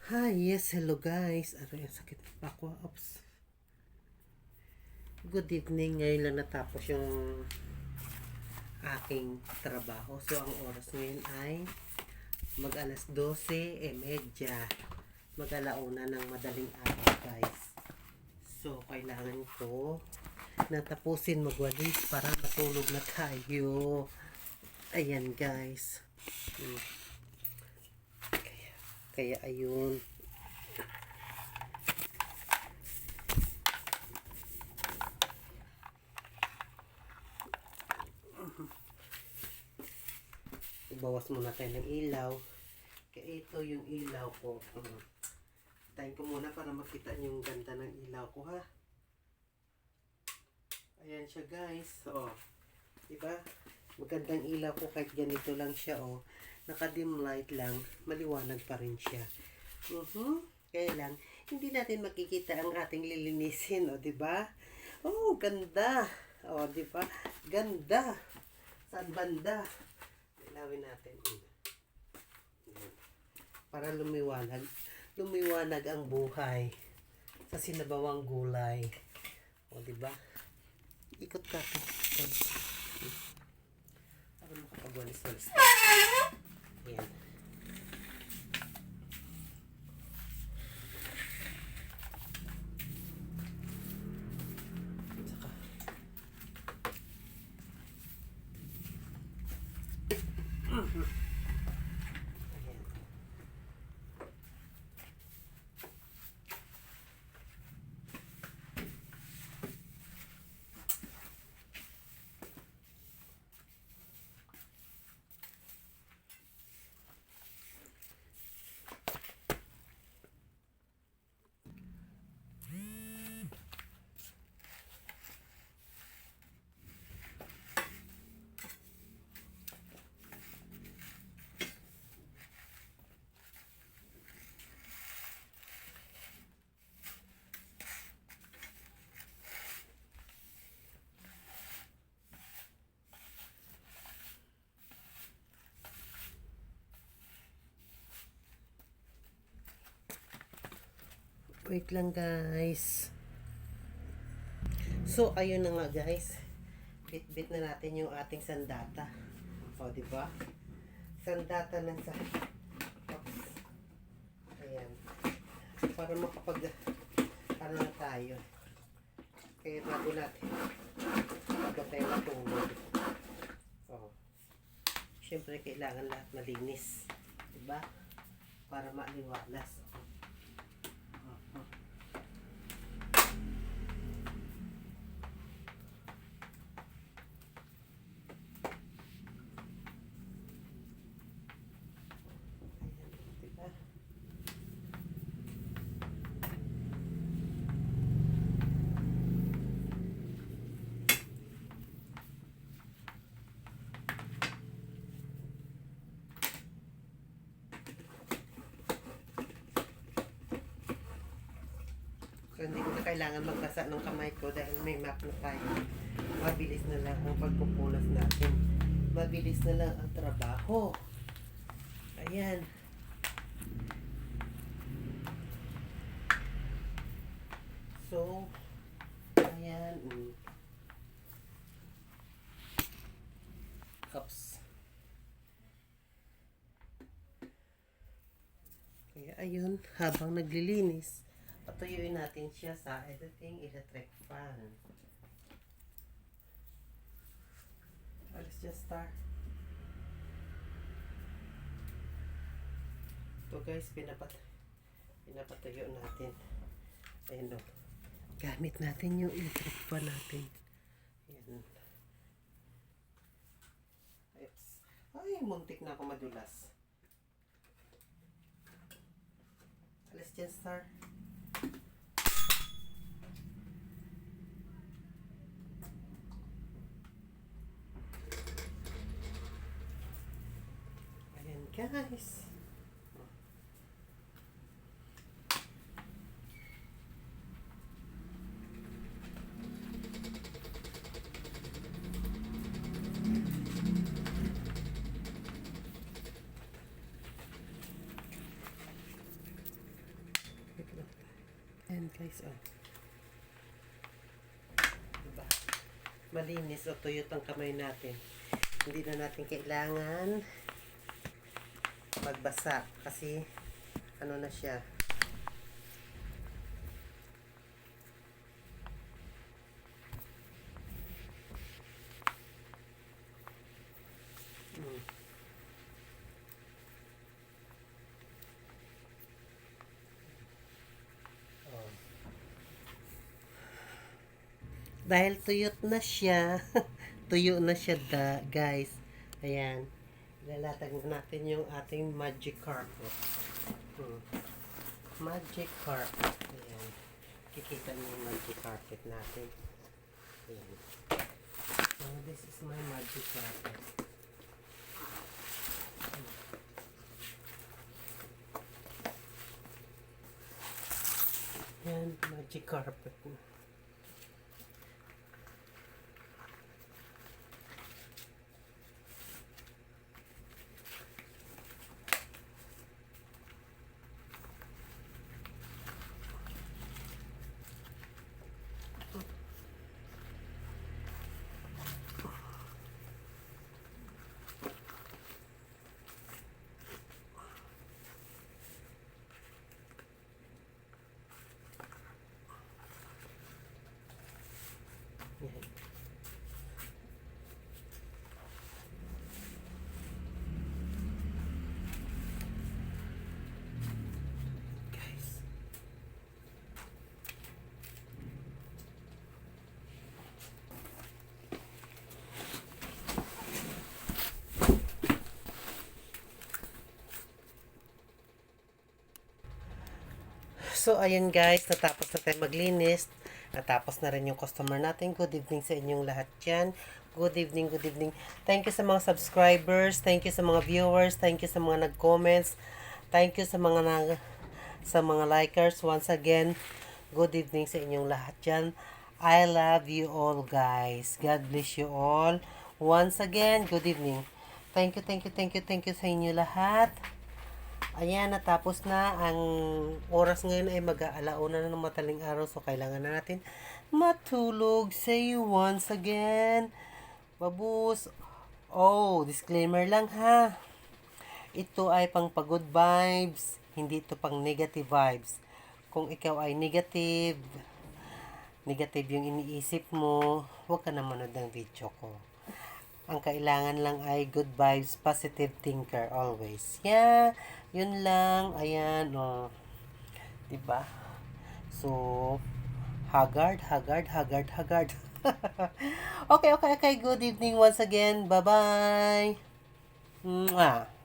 Hi, yes, hello guys. Aray, ang sakit ng pakwa. Oops. Good evening. Ngayon lang natapos yung aking trabaho. So, ang oras ngayon ay mag alas 12:30. Mag-alauna ng madaling araw guys. So, kailangan ko natapusin magwalis para matulog na tayo. Ayan guys. Kaya ayun. Ibawas muna tayo ng ilaw. Kaya ito yung ilaw ko. Tayin ko muna para makita niyo yung ganda ng ilaw ko ha. Ayan siya guys. Oh. Diba? Magandang ilaw ko kahit ganito lang siya oh. Naka-dim light lang. Maliwanag pa rin siya. Kaya lang, hindi natin makikita ang ating lilinisin. O, diba? Oh, ganda. O, diba? Ganda. Saan banda? Ilawin natin. Para lumiwanag. Lumiwanag ang buhay sa sinabawang gulay. O, diba? Ikot ka. Para makapagwalis-walis. Ayan. Saka. Wait lang guys. So ayun na nga guys. Bit-bit na natin yung ating sandata. O di ba? Sandata ng sa. Oops. Ayan. Para makapag ano na tayo. Kaya bago natin bago tayo matulog. O. Siyempre kailangan lahat malinis. Di ba? Para maliwalas. So, hindi ko na kailangan magbasa ng kamay ko dahil may map na tayo. Mabilis na lang ang pagpupunas natin. Mabilis na lang ang trabaho. Ayan. So, ayan. Oops. Kaya ayun, habang naglilinis, patuyuin natin siya sa editing electric fan. Let's just start. Ito guys, pinapatayo natin. Ayan o. Gamit natin yung electric fan natin. Ayan. Ay, muntik na ako madulas. Let's just start. Ayan guys. And guys, oh. Diba? Malinis o tuyot ang kamay natin. Hindi na natin kailangan magbasa kasi ano na siya. Dahil tuyot na siya, tuyo na siya guys. Ayan. Lalatag na natin yung ating magic carpet. Magic carpet. Ayan. Kikita niyo yung magic carpet natin. Ayan. So, this is my magic carpet. Ayan, magic carpet. Ayan. Guys. So, ayan guys, natapos na tayo maglinis. Natapos na rin yung customer natin. Good evening sa inyong lahat dyan. Good evening, good evening. Thank you sa mga subscribers. Thank you sa mga viewers. Thank you sa mga nag-comments. Thank you sa mga likers. Once again, good evening sa inyong lahat dyan. I love you all guys. God bless you all. Once again, good evening. Thank you sa inyo lahat. Ayan, natapos na. Ang oras ngayon ay mag-aalauna na ng mataling araw. So, kailangan na natin matulog. Say you once again. Babus. Oh, disclaimer lang ha. Ito ay pang good vibes. Hindi ito pang negative vibes. Kung ikaw ay negative yung iniisip mo, huwag ka na manood ng video ko. Ang kailangan lang ay good vibes, positive thinker always. Yeah, yun lang. Ayan, oh. Diba? So, haggard. Okay. Good evening once again. Bye-bye. Mwah.